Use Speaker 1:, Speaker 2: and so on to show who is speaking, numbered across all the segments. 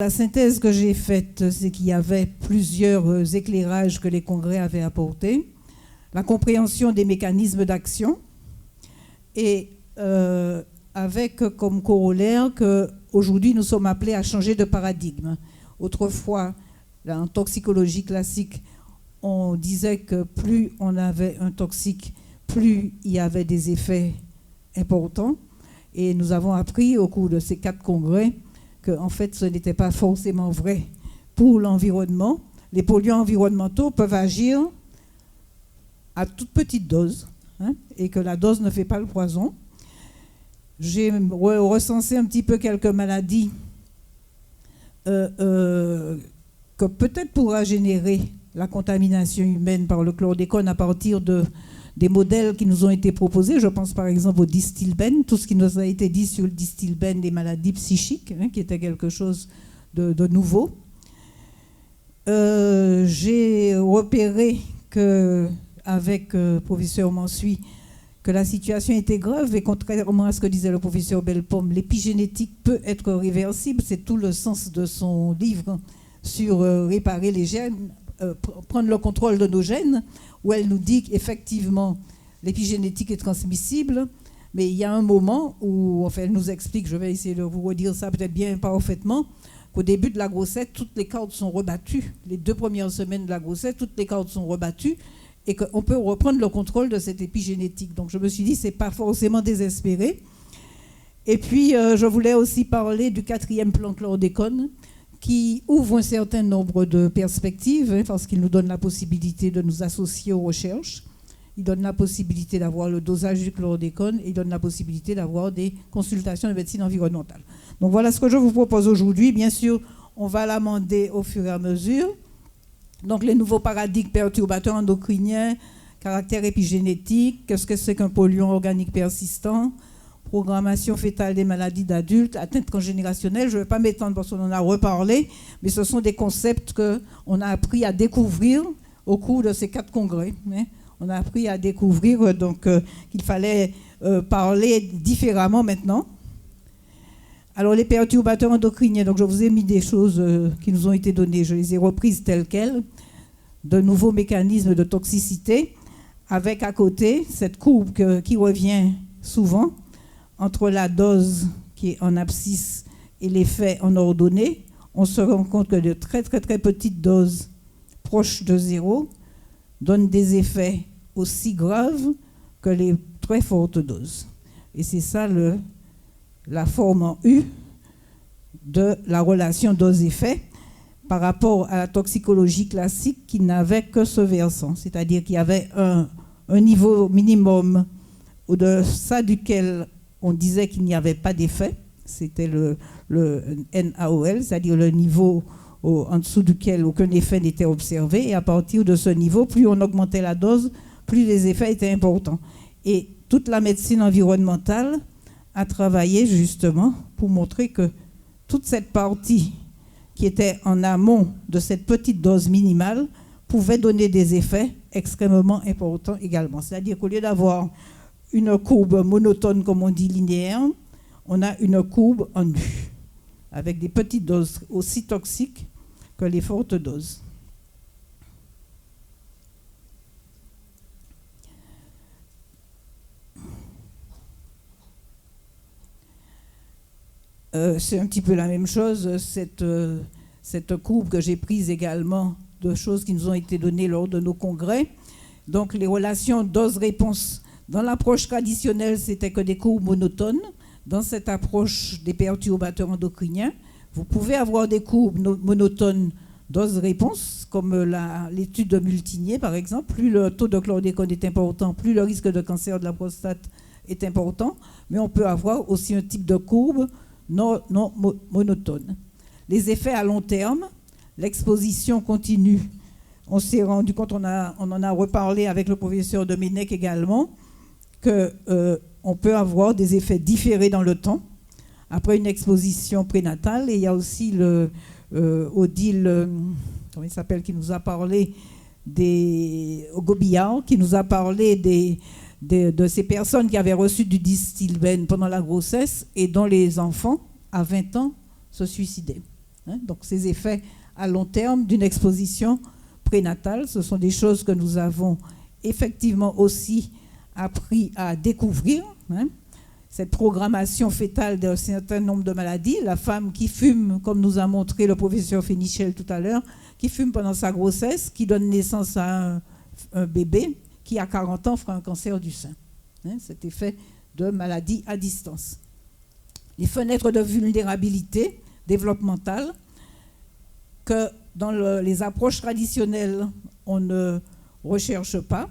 Speaker 1: La synthèse que j'ai faite, c'est qu'il y avait plusieurs éclairages que les congrès avaient apportés, la compréhension des mécanismes d'action et avec comme corollaire qu'aujourd'hui nous sommes appelés à changer de paradigme. Autrefois, en toxicologie classique, on disait que plus on avait un toxique, plus il y avait des effets importants. Et nous avons appris au cours de ces 4 congrès qu'en fait, ce n'était pas forcément vrai pour l'environnement. Les polluants environnementaux peuvent agir à toute petite dose, et que la dose ne fait pas le poison. J'ai recensé un petit peu quelques maladies que peut-être pourra générer la contamination humaine par le chlordécone à partir des modèles qui nous ont été proposés. Je pense par exemple au distilbène, tout ce qui nous a été dit sur le distilbène des maladies psychiques, qui était quelque chose de nouveau. J'ai repéré qu'avec le professeur Mansuy, que la situation était grave et contrairement à ce que disait le professeur Bellepomme, l'épigénétique peut être réversible. C'est tout le sens de son livre sur réparer les gènes, prendre le contrôle de nos gènes, où elle nous dit qu'effectivement l'épigénétique est transmissible, mais il y a un moment où enfin, elle nous explique, je vais essayer de vous redire ça peut-être bien parfaitement, qu'au début de la grossesse, toutes les cartes sont rebattues. Les 2 premières semaines de la grossesse, toutes les cartes sont rebattues et qu'on peut reprendre le contrôle de cette épigénétique. Donc je me suis dit, ce n'est pas forcément désespéré. Et puis je voulais aussi parler du 4e plan chlordécone, qui ouvre un certain nombre de perspectives, parce qu'il nous donne la possibilité de nous associer aux recherches, il donne la possibilité d'avoir le dosage du chlordécone et il donne la possibilité d'avoir des consultations de médecine environnementale. Donc voilà ce que je vous propose aujourd'hui. Bien sûr, on va l'amender au fur et à mesure. Donc les nouveaux paradigmes perturbateurs endocriniens, caractère épigénétique, qu'est-ce que c'est qu'un polluant organique persistant, programmation fétale des maladies d'adultes, atteinte transgénérationnelle, je ne vais pas m'étendre parce qu'on en a reparlé, mais ce sont des concepts qu'on a appris à découvrir au cours de ces 4 congrès. On a appris à découvrir donc qu'il fallait parler différemment maintenant. Alors les perturbateurs endocriniens, donc je vous ai mis des choses qui nous ont été données, je les ai reprises telles quelles, de nouveaux mécanismes de toxicité, avec à côté cette courbe qui revient souvent, entre la dose qui est en abscisse et l'effet en ordonnée, on se rend compte que de très très très petites doses proches de 0 donnent des effets aussi graves que les très fortes doses. Et c'est ça la forme en U de la relation dose-effet par rapport à la toxicologie classique qui n'avait que ce versant, c'est-à-dire qu'il y avait un niveau minimum au-deçà duquel on disait qu'il n'y avait pas d'effet, c'était le NaOL, c'est-à-dire le niveau en dessous duquel aucun effet n'était observé, et à partir de ce niveau, plus on augmentait la dose, plus les effets étaient importants. Et toute la médecine environnementale a travaillé justement pour montrer que toute cette partie qui était en amont de cette petite dose minimale pouvait donner des effets extrêmement importants également. C'est-à-dire qu'au lieu d'avoir une courbe monotone, comme on dit linéaire, on a une courbe en U, avec des petites doses aussi toxiques que les fortes doses. C'est un petit peu la même chose, cette courbe que j'ai prise également de choses qui nous ont été données lors de nos congrès. Donc les relations dose-réponse. Dans l'approche traditionnelle, c'était que des courbes monotones. Dans cette approche des perturbateurs endocriniens, vous pouvez avoir des courbes monotones dose-réponse, comme l'étude de Multinier, par exemple. Plus le taux de chlordécone est important, plus le risque de cancer de la prostate est important. Mais on peut avoir aussi un type de courbe non monotone. Les effets à long terme, l'exposition continue. On s'est rendu compte, on en a reparlé avec le professeur Domenech également, qu'on peut avoir des effets différés dans le temps après une exposition prénatale. Et il y a aussi Odile, comment il s'appelle, qui nous a parlé Gobillard, qui nous a parlé de ces personnes qui avaient reçu du distilbène pendant la grossesse et dont les enfants, à 20 ans, se suicidaient. hein. Donc ces effets à long terme d'une exposition prénatale, ce sont des choses que nous avons effectivement aussi appris à découvrir, hein. Cette programmation fétale d'un certain nombre de maladies. La femme qui fume, comme nous a montré le professeur Fénichel tout à l'heure, qui fume pendant sa grossesse, qui donne naissance à un bébé qui, à 40 ans, fera un cancer du sein. Hein, cet effet de maladie à distance. Les fenêtres de vulnérabilité développementale que dans les approches traditionnelles, on ne recherche pas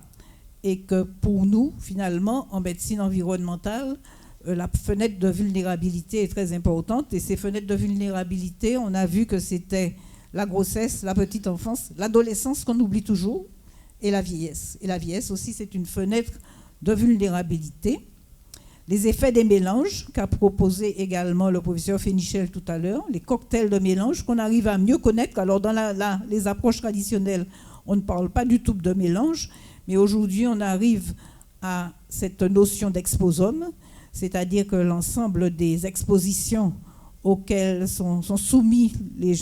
Speaker 1: et que pour nous, finalement, en médecine environnementale, la fenêtre de vulnérabilité est très importante. Et ces fenêtres de vulnérabilité, on a vu que c'était la grossesse, la petite enfance, l'adolescence qu'on oublie toujours, et la vieillesse. Et la vieillesse aussi, c'est une fenêtre de vulnérabilité. Les effets des mélanges, qu'a proposé également le professeur Fénichel tout à l'heure, les cocktails de mélange qu'on arrive à mieux connaître. Alors dans les approches traditionnelles, on ne parle pas du tout de mélange, mais aujourd'hui, on arrive à cette notion d'exposome, c'est-à-dire que l'ensemble des expositions auxquelles sont soumis les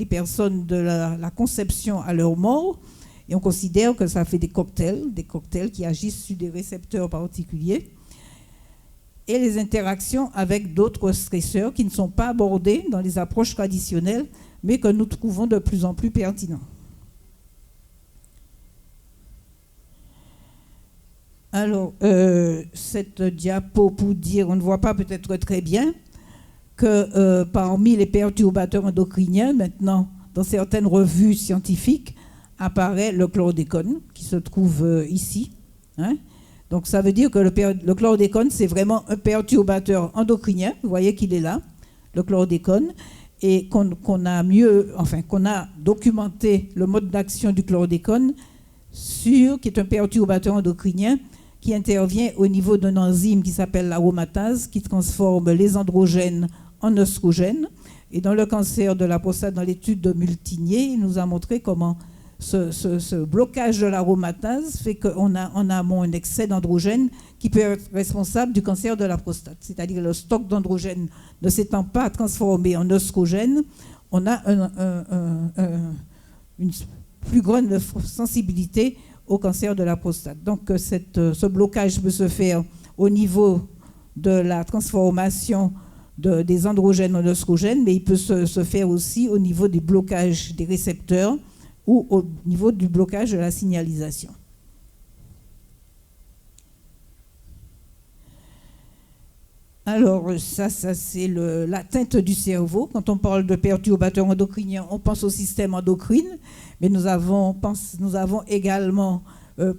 Speaker 1: personnes de la conception à leur mort, et on considère que ça fait des cocktails qui agissent sur des récepteurs particuliers, et les interactions avec d'autres stresseurs qui ne sont pas abordés dans les approches traditionnelles, mais que nous trouvons de plus en plus pertinents. Alors, cette diapo pour dire, on ne voit pas peut-être très bien, que parmi les perturbateurs endocriniens, maintenant, dans certaines revues scientifiques, apparaît le chlordécone, qui se trouve ici. Hein. Donc, ça veut dire que le chlordécone, c'est vraiment un perturbateur endocrinien. Vous voyez qu'il est là, le chlordécone, et qu'on a documenté le mode d'action du chlordécone qui est un perturbateur endocrinien, qui intervient au niveau d'une enzyme qui s'appelle l'aromatase, qui transforme les androgènes en œstrogènes. Et dans le cancer de la prostate, dans l'étude de Multinier, il nous a montré comment ce blocage de l'aromatase fait qu'on a en amont un excès d'androgènes qui peut être responsable du cancer de la prostate. C'est-à-dire que le stock d'androgènes ne s'étant pas transformé en œstrogènes, on a une plus grande sensibilité au cancer de la prostate. Donc ce blocage peut se faire au niveau de la transformation des androgènes en œstrogènes, mais il peut se faire aussi au niveau des blocages des récepteurs ou au niveau du blocage de la signalisation. Alors ça c'est l'atteinte du cerveau. Quand on parle de perturbateurs endocriniens, on pense au système endocrine, mais nous avons également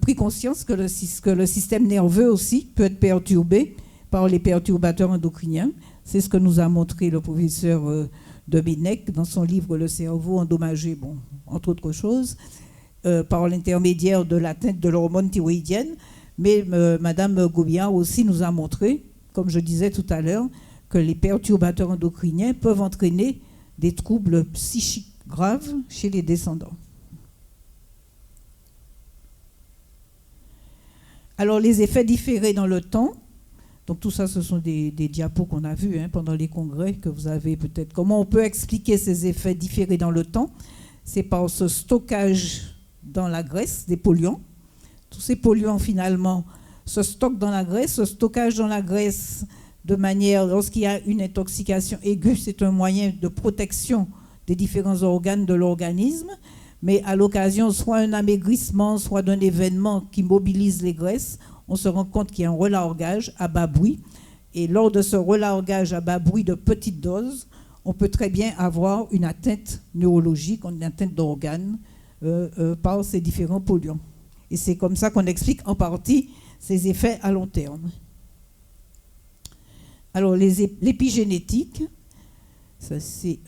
Speaker 1: pris conscience que le système nerveux aussi peut être perturbé par les perturbateurs endocriniens. C'est ce que nous a montré le professeur Domenech dans son livre « Le cerveau endommagé », bon, entre autres choses, par l'intermédiaire de l'atteinte de l'hormone thyroïdienne. Mais Madame Goubiard aussi nous a montré, comme je disais tout à l'heure, que les perturbateurs endocriniens peuvent entraîner des troubles psychiques graves chez les descendants. Alors, les effets différés dans le temps, donc tout ça, ce sont des diapos qu'on a vus pendant les congrès, que vous avez peut-être. Comment on peut expliquer ces effets différés dans le temps? C'est par ce stockage dans la graisse des polluants. Tous ces polluants, finalement, se stockent dans la graisse. Ce stockage dans la graisse, de manière, lorsqu'il y a une intoxication aiguë, c'est un moyen de protection des différents organes de l'organisme. Mais à l'occasion soit un amaigrissement, soit d'un événement qui mobilise les graisses, on se rend compte qu'il y a un relargage à bas bruit. Et lors de ce relargage à bas bruit de petites doses, on peut très bien avoir une atteinte neurologique, une atteinte d'organes par ces différents polluants. Et c'est comme ça qu'on explique en partie ces effets à long terme. Alors, l'épigénétique, ça c'est...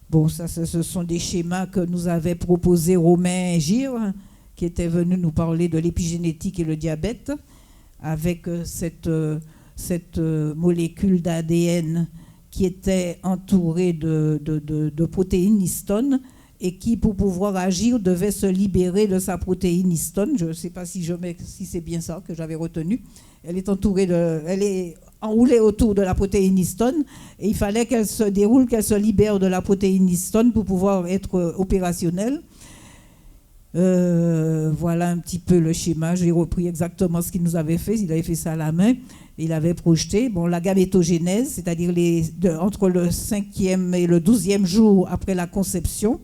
Speaker 1: Bon, ça, ce sont des schémas que nous avait proposés Romain Gire, qui était venu nous parler de l'épigénétique et le diabète, avec cette molécule d'ADN qui était entourée de protéines histone et qui, pour pouvoir agir, devait se libérer de sa protéine histone. Je ne sais pas si c'est bien ça que j'avais retenu. Elle est enroulée autour de la protéine histone, et il fallait qu'elle se déroule, qu'elle se libère de la protéine histone pour pouvoir être opérationnelle. Voilà un petit peu le schéma. J'ai repris exactement ce qu'il nous avait fait. Il avait fait ça à la main. Il avait projeté la gamétogénèse, c'est-à-dire entre le 5e et le 12e jour après la conception.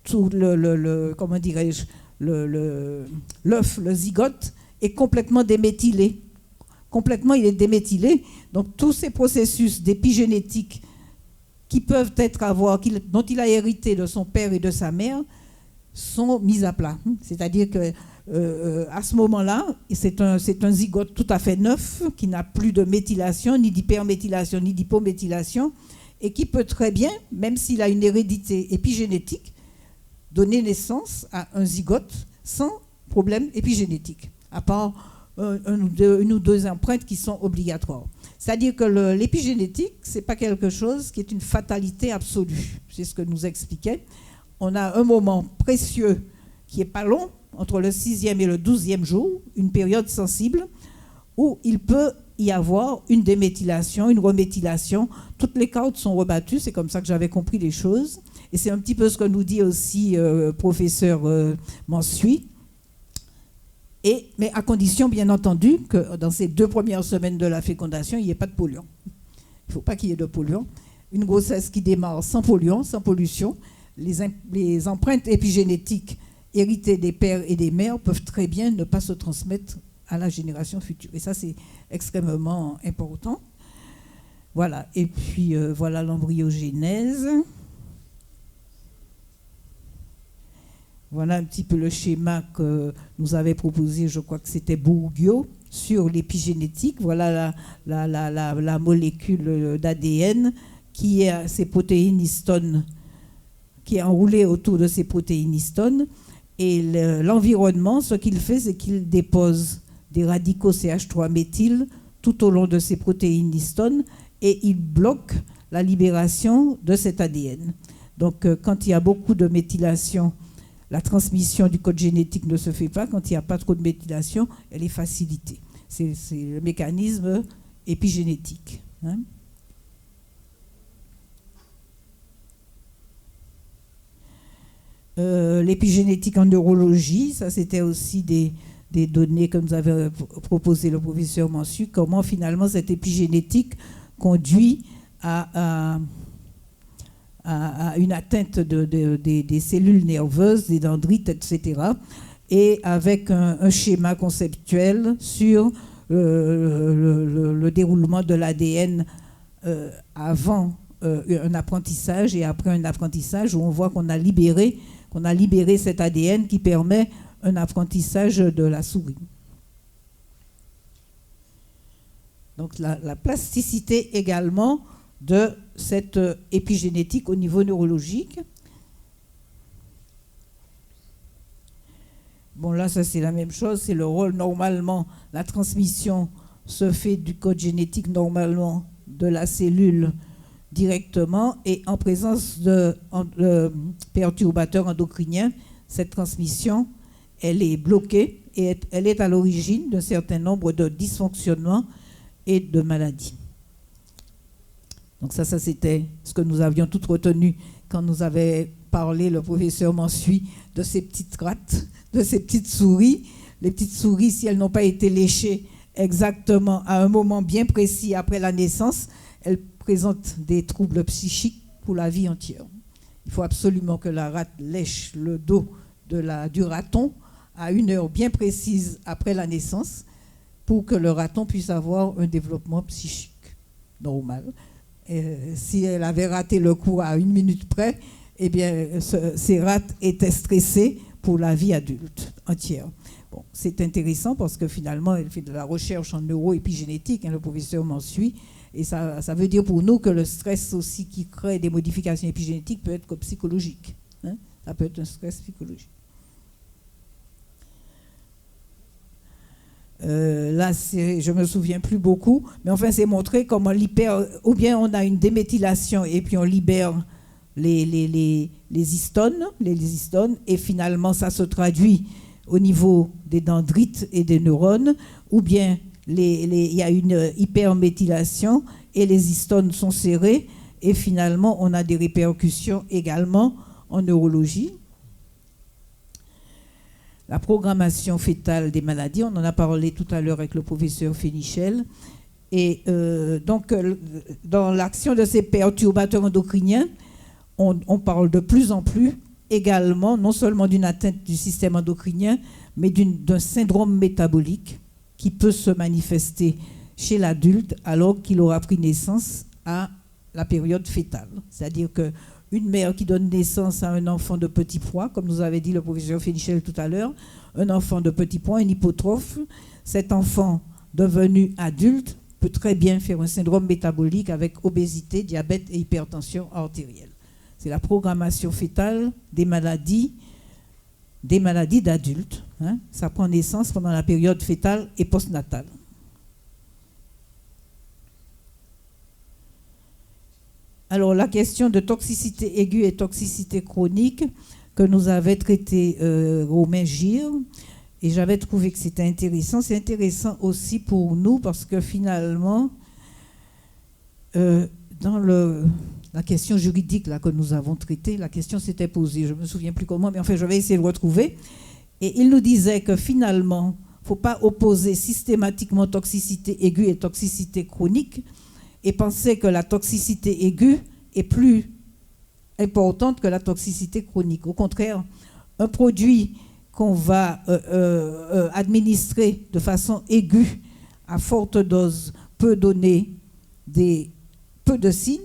Speaker 1: Tout comment dirais-je, l'œuf, le zygote, est complètement déméthylé. Complètement, il est déméthylé. Donc, tous ces processus d'épigénétique qui peuvent dont il a hérité de son père et de sa mère, sont mis à plat. C'est-à-dire que à ce moment-là, c'est un zygote tout à fait neuf, qui n'a plus de méthylation, ni d'hyperméthylation, ni d'hypométhylation, et qui peut très bien, même s'il a une hérédité épigénétique, donner naissance à un zygote sans problème épigénétique, à part une ou deux empreintes qui sont obligatoires. C'est-à-dire que l'épigénétique, ce n'est pas quelque chose qui est une fatalité absolue. C'est ce que nous expliquait. On a un moment précieux qui n'est pas long, entre le 6e et le 12e jour, une période sensible, où il peut y avoir une déméthylation, une reméthylation. Toutes les cartes sont rebattues, c'est comme ça que j'avais compris les choses. Et c'est un petit peu ce que nous dit aussi professeur Mansuy. Mais à condition, bien entendu, que dans ces 2 premières semaines de la fécondation, il n'y ait pas de polluants. Il ne faut pas qu'il y ait de polluants. Une grossesse qui démarre sans polluants, sans pollution, les empreintes épigénétiques héritées des pères et des mères peuvent très bien ne pas se transmettre à la génération future. Et ça, c'est extrêmement important. Voilà. Et puis, voilà l'embryogénèse. Voilà un petit peu le schéma que nous avait proposé, je crois que c'était Bourguiot, sur l'épigénétique. Voilà la molécule d'ADN qui est ces protéines histones, qui est enroulée autour de ces protéines histones. Et l'environnement, ce qu'il fait, c'est qu'il dépose des radicaux CH3-méthyl tout au long de ces protéines histones et il bloque la libération de cet ADN. Donc, quand il y a beaucoup de méthylation, la transmission du code génétique ne se fait pas. Quand il n'y a pas trop de méthylation, elle est facilitée. C'est le mécanisme épigénétique. L'épigénétique en neurologie, ça c'était aussi des données que nous avait proposé le professeur Mansuy, comment finalement cette épigénétique conduit à une atteinte des cellules nerveuses, des dendrites, etc. Et avec un schéma conceptuel sur le déroulement de l'ADN avant un apprentissage et après un apprentissage, où on voit qu'on a libéré cet ADN qui permet un apprentissage de la souris. Donc la plasticité également de cette épigénétique au niveau neurologique. Bon, là, ça c'est la même chose, c'est le rôle normalement, la transmission se fait du code génétique normalement de la cellule directement et en présence de perturbateurs endocriniens, cette transmission, elle est bloquée et elle est à l'origine d'un certain nombre de dysfonctionnements et de maladies. Donc ça c'était ce que nous avions tout retenu quand nous avait parlé le professeur Mansuy de ces petites rates, de ces petites souris. Les petites souris, si elles n'ont pas été léchées exactement à un moment bien précis après la naissance, elles présentent des troubles psychiques pour la vie entière. Il faut absolument que la rate lèche le dos du raton à une heure bien précise après la naissance pour que le raton puisse avoir un développement psychique normal. Si elle avait raté le coup à 1 minute près, eh bien, ces rates étaient stressées pour la vie adulte entière. Bon, c'est intéressant parce que finalement, elle fait de la recherche en neuroépigénétique, le professeur Mansuy, et ça veut dire pour nous que le stress aussi qui crée des modifications épigénétiques peut être que psychologique. Ça peut être un stress psychologique. Là, je ne me souviens plus beaucoup, mais enfin, c'est montré comment ou bien on a une déméthylation et puis on libère les histones, et finalement, ça se traduit au niveau des dendrites et des neurones, ou bien il y a une hyperméthylation et les histones sont serrés, et finalement, on a des répercussions également en neurologie. La programmation fœtale des maladies, on en a parlé tout à l'heure avec le professeur Fénichel. Et donc, dans l'action de ces perturbateurs endocriniens, on parle de plus en plus également, non seulement d'une atteinte du système endocrinien, mais d'un syndrome métabolique qui peut se manifester chez l'adulte alors qu'il aura pris naissance à la période fœtale. C'est-à-dire qu'une mère qui donne naissance à un enfant de petit poids, comme nous avait dit le professeur Fénichel tout à l'heure, un enfant de petit poids, un hypotrophe, cet enfant devenu adulte peut très bien faire un syndrome métabolique avec obésité, diabète et hypertension artérielle. C'est la programmation fœtale des maladies d'adultes. Hein. Ça prend naissance pendant la période fœtale et postnatale. Alors, la question de toxicité aiguë et toxicité chronique que nous avait traité Romain Gire, et j'avais trouvé que c'était intéressant. C'est intéressant aussi pour nous parce que finalement, dans la question juridique là, que nous avons traitée, la question s'était posée. Je ne me souviens plus comment, mais enfin, je vais essayer de retrouver. Et il nous disait que finalement, il ne faut pas opposer systématiquement toxicité aiguë et toxicité chronique et penser que la toxicité aiguë est plus importante que la toxicité chronique. Au contraire, un produit qu'on va administrer de façon aiguë à forte dose peut donner peu de signes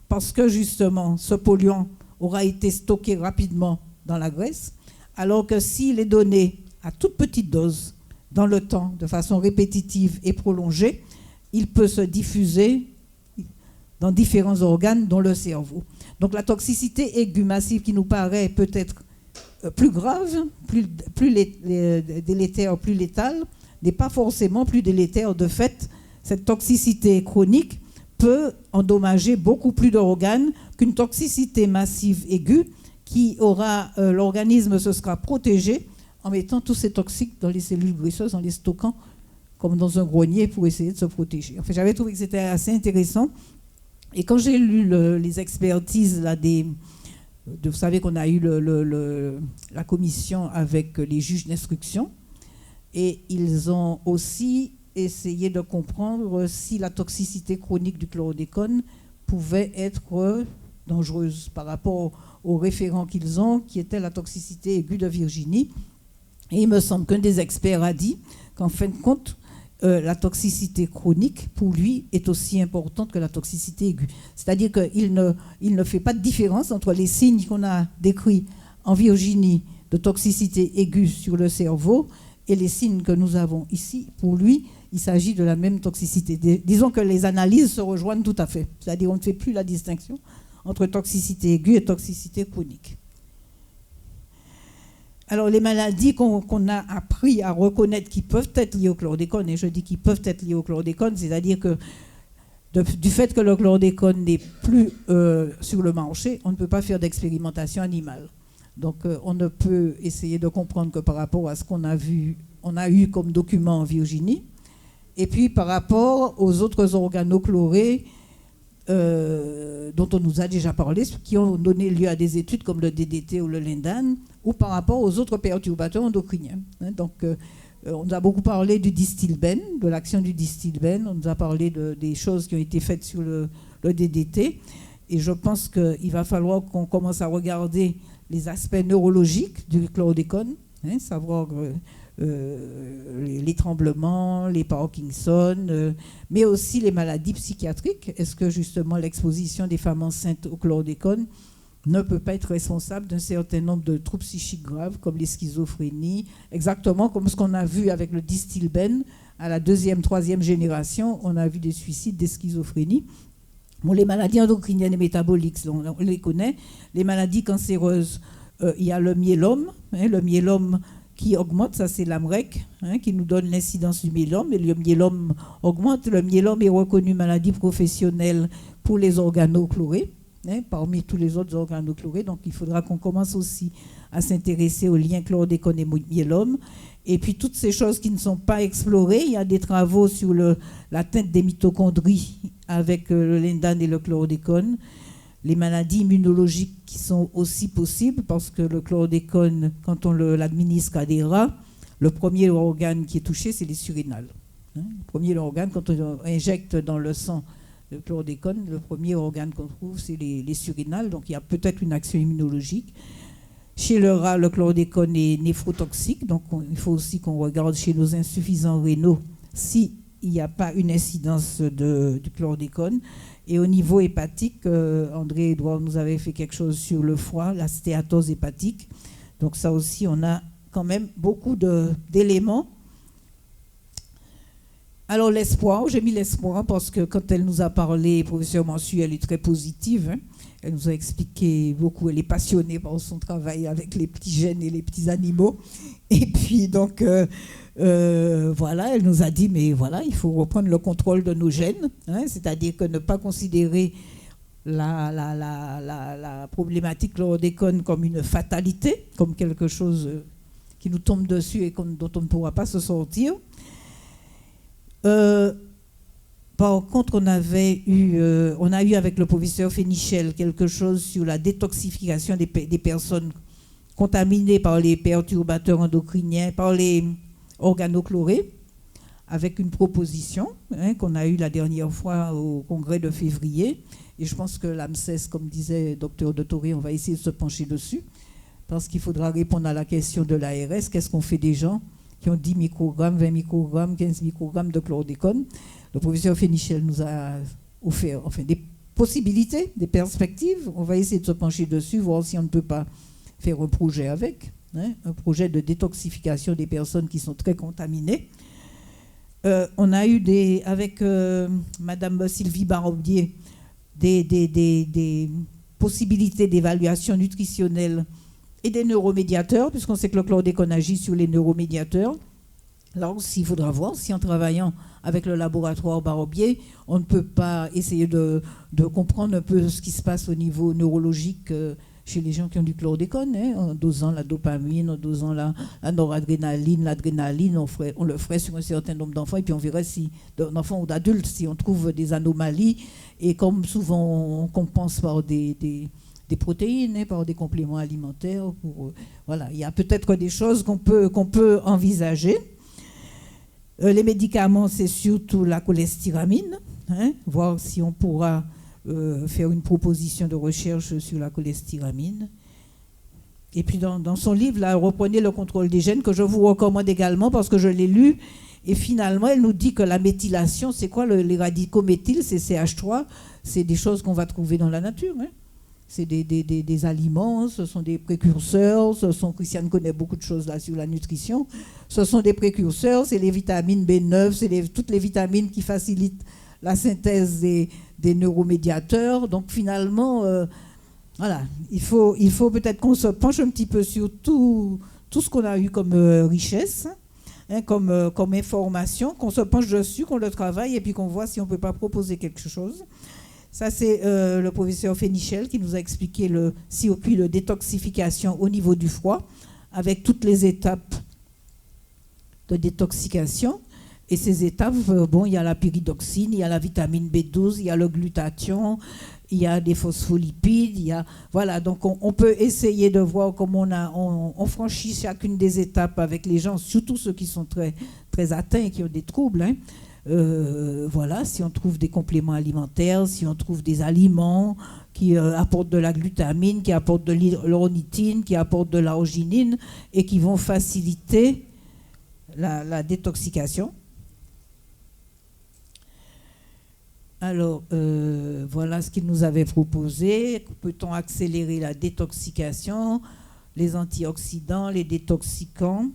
Speaker 1: parce que justement ce polluant aura été stocké rapidement dans la graisse, alors que s'il est donné à toute petite dose dans le temps de façon répétitive et prolongée, il peut se diffuser dans différents organes, dont le cerveau. Donc la toxicité aiguë massive qui nous paraît peut-être plus grave, plus délétère, plus létale, n'est pas forcément plus délétère. De fait, cette toxicité chronique peut endommager beaucoup plus d'organes qu'une toxicité massive aiguë qui aura, l'organisme se sera protégé en mettant tous ces toxiques dans les cellules graisseuses, en les stockant comme dans un grenier pour essayer de se protéger. Enfin, j'avais trouvé que c'était assez intéressant. Et quand j'ai lu les expertises là, vous savez qu'on a eu la commission avec les juges d'instruction, et ils ont aussi essayé de comprendre si la toxicité chronique du chlordécone pouvait être dangereuse par rapport aux référents qu'ils ont, qui était la toxicité aiguë de Virginie. Et il me semble qu'un des experts a dit qu'en fin de compte, la toxicité chronique, pour lui, est aussi importante que la toxicité aiguë. C'est-à-dire qu'il ne fait pas de différence entre les signes qu'on a décrits en Virginie de toxicité aiguë sur le cerveau et les signes que nous avons ici. Pour lui, il s'agit de la même toxicité. Disons que les analyses se rejoignent tout à fait. C'est-à-dire qu'on ne fait plus la distinction entre toxicité aiguë et toxicité chronique. Alors, les maladies qu'on a appris à reconnaître qui peuvent être liées au chlordécone, et je dis qui peuvent être liées au chlordécone, c'est-à-dire que du fait que le chlordécone n'est plus sur le marché, on ne peut pas faire d'expérimentation animale. Donc, on ne peut essayer de comprendre que par rapport à ce qu'on a vu, on a eu comme document en Virginie, et puis par rapport aux autres organochlorés dont on nous a déjà parlé, qui ont donné lieu à des études comme le DDT ou le Lindane, ou par rapport aux autres perturbateurs endocriniens. Donc, on nous a beaucoup parlé du distilbène, de l'action du distilbène, on nous a parlé des choses qui ont été faites sur le DDT, et je pense qu'il va falloir qu'on commence à regarder les aspects neurologiques du chlordécone, savoir les tremblements, les Parkinson, mais aussi les maladies psychiatriques. Est-ce que justement l'exposition des femmes enceintes au chlordécone ne peut pas être responsable d'un certain nombre de troubles psychiques graves comme les schizophrénies, exactement comme ce qu'on a vu avec le distilbène à la 2e, 3e génération, on a vu des suicides, des schizophrénies. Bon, les maladies endocriniennes et métaboliques, on les connaît. Les maladies cancéreuses, il y a le myélome, le myélome qui augmente, ça c'est l'AMREC, qui nous donne l'incidence du myélome, et le myélome augmente. Le myélome est reconnu maladie professionnelle pour les organochlorés, parmi tous les autres organochlorés, donc il faudra qu'on commence aussi à s'intéresser aux liens chlordécone et myélome. Et puis toutes ces choses qui ne sont pas explorées, il y a des travaux sur l'atteinte des mitochondries avec le lindane et le chlordécone, les maladies immunologiques qui sont aussi possibles parce que le chlordécone, quand on l'administre à des rats, le premier organe qui est touché, c'est les surrénales. Le premier organe, quand on injecte dans le sang le chlordécone, le premier organe qu'on trouve, c'est les surrénales, donc il y a peut-être une action immunologique. Chez le rat, le chlordécone est néphrotoxique, donc il faut aussi qu'on regarde chez nos insuffisants rénaux s'il n'y a pas une incidence du chlordécone. Et au niveau hépatique, André-Edouard nous avait fait quelque chose sur le foie, la stéatose hépatique. Donc ça aussi, on a quand même beaucoup d'éléments. Alors l'espoir, j'ai mis l'espoir parce que quand elle nous a parlé, professeur Mansu, elle est très positive, hein. Elle nous a expliqué beaucoup, elle est passionnée par son travail avec les petits gènes et les petits animaux. Et puis donc, voilà, elle nous a dit, mais voilà, il faut reprendre le contrôle de nos gènes, hein, c'est-à-dire que ne pas considérer la problématique chlordécone comme une fatalité, comme quelque chose qui nous tombe dessus et dont on ne pourra pas se sortir. Par contre, on a eu avec le professeur Fénichel quelque chose sur la détoxification des personnes contaminées par les perturbateurs endocriniens, par les organochlorés, avec une proposition qu'on a eue la dernière fois au congrès de février. Et je pense que l'AMSES, comme disait Dr Dottori, on va essayer de se pencher dessus, parce qu'il faudra répondre à la question de l'ARS. Qu'est-ce qu'on fait des gens qui ont 10 microgrammes, 20 microgrammes, 15 microgrammes de chlordécone? Le professeur Fénichel nous a offert des possibilités, des perspectives. On va essayer de se pencher dessus, voir si on ne peut pas faire un projet avec, un projet de détoxification des personnes qui sont très contaminées. On a eu avec Madame Sylvie Barombier des possibilités d'évaluation nutritionnelle et des neuromédiateurs, puisqu'on sait que le chlordécone agit sur les neuromédiateurs. Là aussi, il faudra voir si en travaillant avec le laboratoire Barombier, on ne peut pas essayer de comprendre un peu ce qui se passe au niveau neurologique chez les gens qui ont du chlordécone, en dosant la dopamine, en dosant la noradrénaline, l'adrénaline, on le ferait sur un certain nombre d'enfants, et puis on verrait si d'enfants ou d'adultes, si on trouve des anomalies, et comme souvent on compense par des protéines, par des compléments alimentaires. Voilà, il y a peut-être des choses qu'on peut envisager. Les médicaments, c'est surtout la cholestéramine, voir si on pourra faire une proposition de recherche sur la cholestéramine. Et puis dans son livre, là, reprenez le contrôle des gènes, que je vous recommande également parce que je l'ai lu. Et finalement, elle nous dit que la méthylation, c'est quoi les radicaux méthyl, c'est CH3, c'est des choses qu'on va trouver dans la nature. C'est des aliments, ce sont des précurseurs, Christiane connaît beaucoup de choses là sur la nutrition, ce sont des précurseurs, c'est les vitamines B9, c'est toutes les vitamines qui facilitent la synthèse des neuromédiateurs. Donc finalement, voilà, il faut peut-être qu'on se penche un petit peu sur tout ce qu'on a eu comme richesse, comme information, qu'on se penche dessus, qu'on le travaille et puis qu'on voit si on ne peut pas proposer quelque chose. Ça, c'est le professeur Fénichel qui nous a expliqué le circuit de détoxification au niveau du foie, avec toutes les étapes de détoxication. Et ces étapes, il y a la pyridoxine, il y a la vitamine B12, il y a le glutathion, il y a des phospholipides, voilà, donc on peut essayer de voir comment on franchit chacune des étapes avec les gens, surtout ceux qui sont très, très atteints et qui ont des troubles. Voilà, si on trouve des compléments alimentaires, si on trouve des aliments qui apportent de la glutamine, qui apportent de l'ornithine, qui apportent de l'arginine et qui vont faciliter la détoxication. Alors, voilà ce qu'il nous avait proposé. Peut-on accélérer la détoxication, les antioxydants, les détoxicants?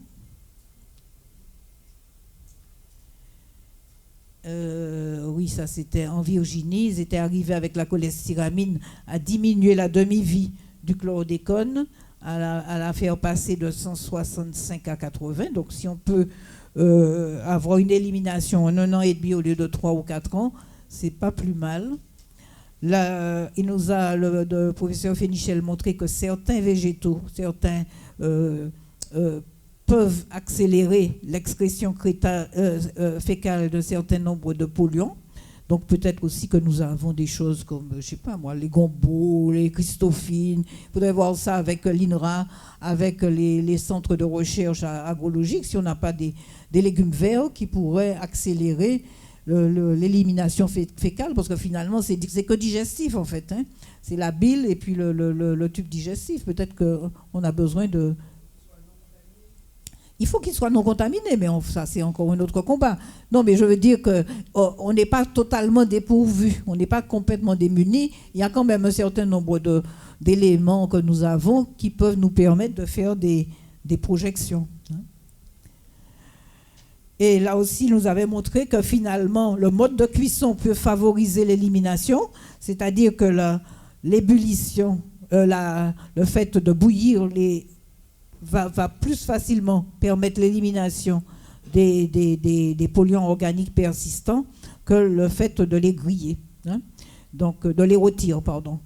Speaker 1: Oui, ça c'était en Virginie. Ils étaient arrivés avec la cholestéramine à diminuer la demi-vie du chlordécone, à la faire passer de 165 à 80. Donc si on peut avoir une élimination en 1 an et demi au lieu de 3 ou 4 ans, c'est pas plus mal. Là, il nous a, le professeur Fénichel, montré que certains végétaux, certains peuvent accélérer l'excrétion fécale d'un certain nombre de polluants. Donc peut-être aussi que nous avons des choses comme, je ne sais pas moi, les gombos, les christophines. Il faudrait voir ça avec l'INRA, avec les centres de recherche agrologique, si on n'a pas des légumes verts qui pourraient accélérer l'élimination fécale, parce que finalement, c'est que digestif en fait. Hein. C'est la bile et puis le tube digestif. Peut-être qu'on a besoin de... Il faut qu'il soit non contaminé, mais ça, c'est encore un autre combat. Non, mais je veux dire qu'on n'est pas totalement dépourvu, on n'est pas complètement démuni. Il y a quand même un certain nombre d'éléments que nous avons qui peuvent nous permettre de faire des projections. Et là aussi, nous avait montré que finalement, le mode de cuisson peut favoriser l'élimination, c'est-à-dire que l'ébullition, le fait de bouillir va plus facilement permettre l'élimination des polluants organiques persistants que le fait de les griller, hein? Donc de les rôtir, pardon,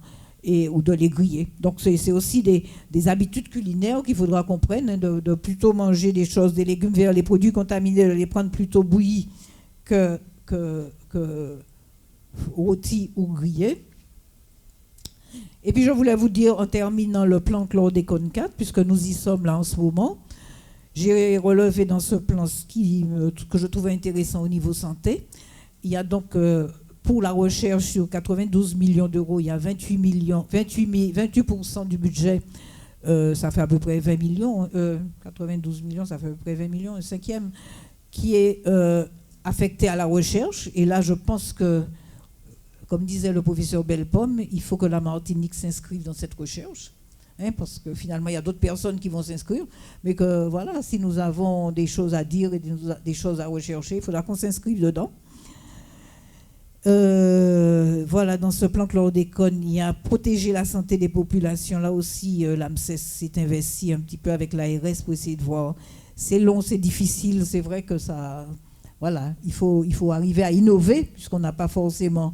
Speaker 1: ou de les griller. Donc c'est aussi des habitudes culinaires qu'il faudra qu'on prenne, hein, de plutôt manger des choses, des légumes verts, les produits contaminés, de les prendre plutôt bouillis que rôtis ou grillés. Et puis je voulais vous dire, en terminant le plan chlordécone 4, puisque nous y sommes là en ce moment, j'ai relevé dans ce plan que je trouvais intéressant au niveau santé. Il y a donc, pour la recherche, sur 92 millions d'euros, il y a 28% du budget, ça fait à peu près 20 millions, 92 millions, ça fait à peu près 20 millions, un cinquième, qui est affecté à la recherche. Et là, je pense que, comme disait le professeur Bellepomme, il faut que la Martinique s'inscrive dans cette recherche, hein, parce que finalement, il y a d'autres personnes qui vont s'inscrire, mais que voilà, si nous avons des choses à dire et des choses à rechercher, il faudra qu'on s'inscrive dedans. Voilà, dans ce plan chlordécone, il y a protéger la santé des populations. Là aussi, l'AMSES s'est investi un petit peu avec l'ARS pour essayer de voir. C'est long, c'est difficile, c'est vrai que ça... Voilà, il faut arriver à innover, puisqu'on n'a pas forcément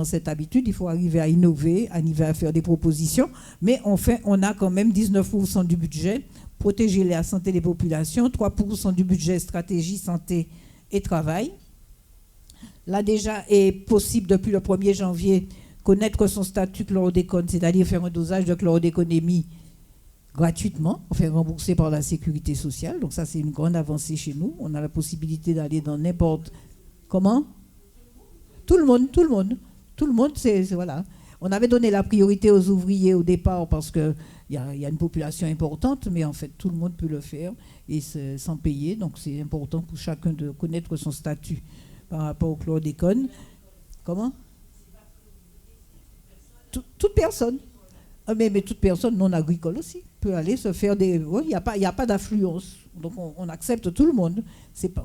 Speaker 1: cette habitude. Il faut arriver à innover, arriver à faire des propositions. Mais on a quand même 19% du budget, protéger la santé des populations, 3% du budget stratégie, santé et travail. Là déjà est possible depuis le 1er janvier connaître son statut chlordécone, c'est-à-dire faire un dosage de chlordéconémie gratuitement, enfin remboursé par la sécurité sociale. Donc ça, c'est une grande avancée chez nous. On a la possibilité d'aller dans n'importe... Comment ? Tout le monde, c'est voilà. On avait donné la priorité aux ouvriers au départ parce qu'il y a une population importante, mais en fait, tout le monde peut le faire et sans payer. Donc, c'est important pour chacun de connaître son statut par rapport au chlordécone. Comment ? Toute personne. Mais toute personne non agricole aussi peut aller se faire des... Il n'y a pas d'affluence. Donc, on accepte tout le monde.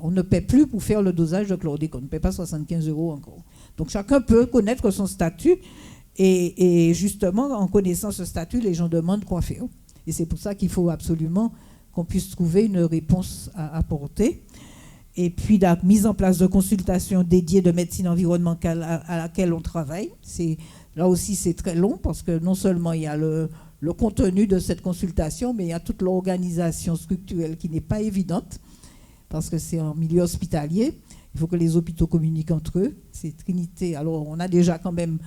Speaker 1: On ne paie plus pour faire le dosage de chlordécone. On ne paie pas 75 € encore. Donc, chacun peut connaître son statut. Et justement, en connaissant ce statut, les gens demandent quoi faire. Et c'est pour ça qu'il faut absolument qu'on puisse trouver une réponse à apporter. Et puis, la mise en place de consultations dédiées de médecine environnementale à laquelle on travaille. Là aussi, c'est très long parce que non seulement il y a le contenu de cette consultation, mais il y a toute l'organisation structurelle qui n'est pas évidente parce que c'est en milieu hospitalier. Il faut que les hôpitaux communiquent entre eux. C'est Trinité. Alors, on a déjà quand même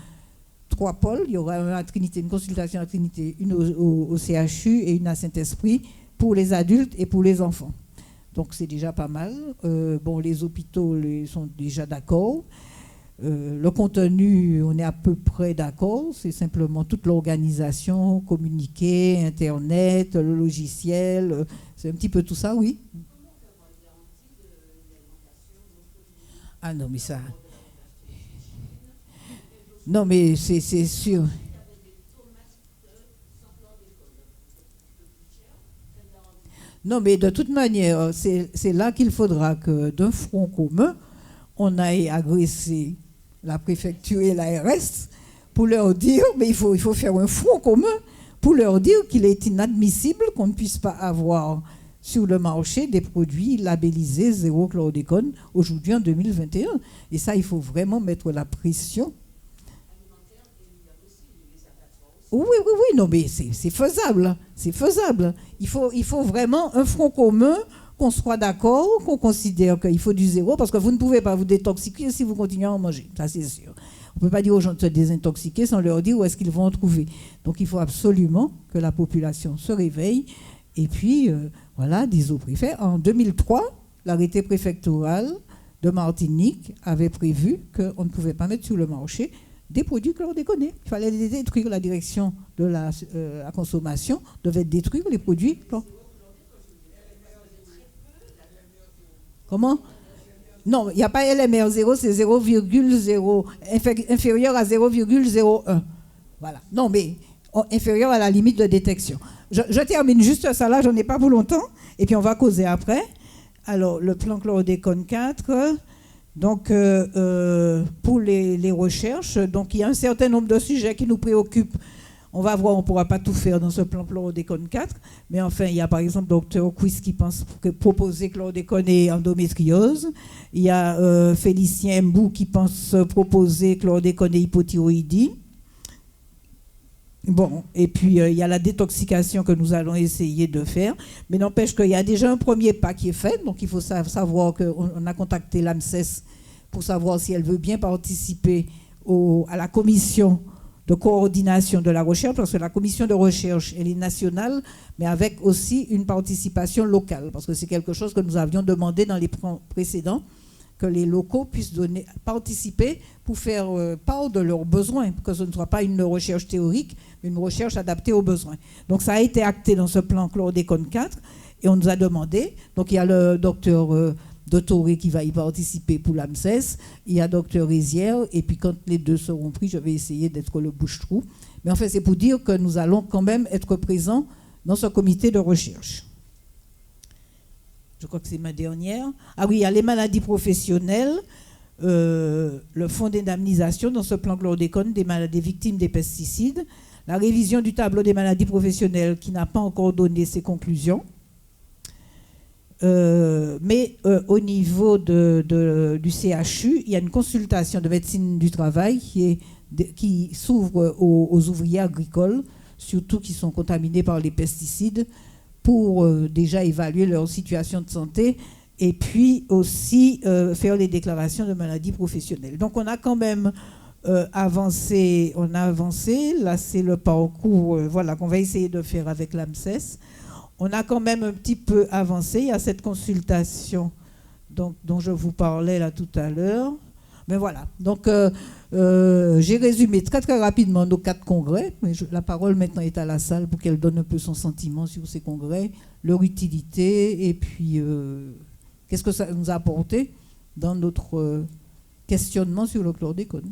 Speaker 1: 3 pôles. Il y aura à Trinité, une consultation à Trinité, une au CHU et une à Saint-Esprit pour les adultes et pour les enfants. Donc, c'est déjà pas mal. Les hôpitaux sont déjà d'accord. Le contenu, on est à peu près d'accord. C'est simplement toute l'organisation, communiquer, Internet, le logiciel. C'est un petit peu tout ça, oui. Ah non, mais ça... Non, mais c'est sûr. Non, mais de toute manière, c'est là qu'il faudra que d'un front commun, on aille agresser la préfecture et l'ARS pour leur dire, mais il faut faire un front commun pour leur dire qu'il est inadmissible qu'on ne puisse pas avoir sur le marché des produits labellisés zéro chlordécone aujourd'hui en 2021. Et ça, il faut vraiment mettre la pression. Oui, oui, oui, non, mais c'est faisable. Hein. C'est faisable. Il faut vraiment un front commun, qu'on soit d'accord, qu'on considère qu'il faut du zéro, parce que vous ne pouvez pas vous détoxiquer si vous continuez à en manger. Ça, c'est sûr. On ne peut pas dire aux gens de se désintoxiquer sans leur dire où est-ce qu'ils vont en trouver. Donc, il faut absolument que la population se réveille. Et puis, voilà, dis au préfet. En 2003, l'arrêté préfectoral de Martinique avait prévu qu'on ne pouvait pas mettre sur le marché des produits chlordéconés. Il fallait les détruire. La direction de la consommation devait détruire les produits. Comment? Non, il n'y a pas LMR 0, c'est 0,0, inférieur à 0,01. Voilà. Non, mais inférieur à la limite de détection. Je termine juste ça là, j'en ai pas pour longtemps, et puis on va causer après. Alors, le plan chlordécone 4, donc pour les recherches, donc il y a un certain nombre de sujets qui nous préoccupent. On va voir, on ne pourra pas tout faire dans ce plan chlordécone 4, mais enfin, il y a par exemple Dr Quiz qui pense proposer chlordécone et endométriose. Il y a Félicien Mbou qui pense proposer chlordécone et hypothyroïdie. Bon, et puis il y a la détoxication que nous allons essayer de faire, mais n'empêche qu'il y a déjà un premier pas qui est fait, donc il faut savoir qu'on a contacté l'AMSES pour savoir si elle veut bien participer à la commission de coordination de la recherche, parce que la commission de recherche, elle est nationale, mais avec aussi une participation locale, parce que c'est quelque chose que nous avions demandé dans les précédents, que les locaux puissent participer pour faire part de leurs besoins, que ce ne soit pas une recherche théorique, mais une recherche adaptée aux besoins. Donc ça a été acté dans ce plan chlordécone 4, et on nous a demandé, donc il y a le docteur Dotoré qui va y participer pour l'AMSES, il y a docteur Rizière, et puis quand les deux seront pris, je vais essayer d'être le bouche-trou. Mais en fait, c'est pour dire que nous allons quand même être présents dans ce comité de recherche. Je crois que c'est ma dernière. Ah oui, il y a les maladies professionnelles, le fonds d'indemnisation dans ce plan chlordécone des victimes des pesticides, la révision du tableau des maladies professionnelles qui n'a pas encore donné ses conclusions. Mais au niveau du CHU, il y a une consultation de médecine du travail qui s'ouvre aux ouvriers agricoles, surtout qui sont contaminés par les pesticides, pour déjà évaluer leur situation de santé et puis aussi faire les déclarations de maladies professionnelles. Donc on a quand même avancé, là c'est le parcours voilà, qu'on va essayer de faire avec l'AMSES. On a quand même un petit peu avancé, il y a cette consultation dont je vous parlais là tout à l'heure. Mais voilà, donc j'ai résumé très très rapidement nos 4 congrès, mais la parole maintenant est à la salle pour qu'elle donne un peu son sentiment sur ces congrès, leur utilité et puis qu'est-ce que ça nous a apporté dans notre questionnement sur le chlordécone.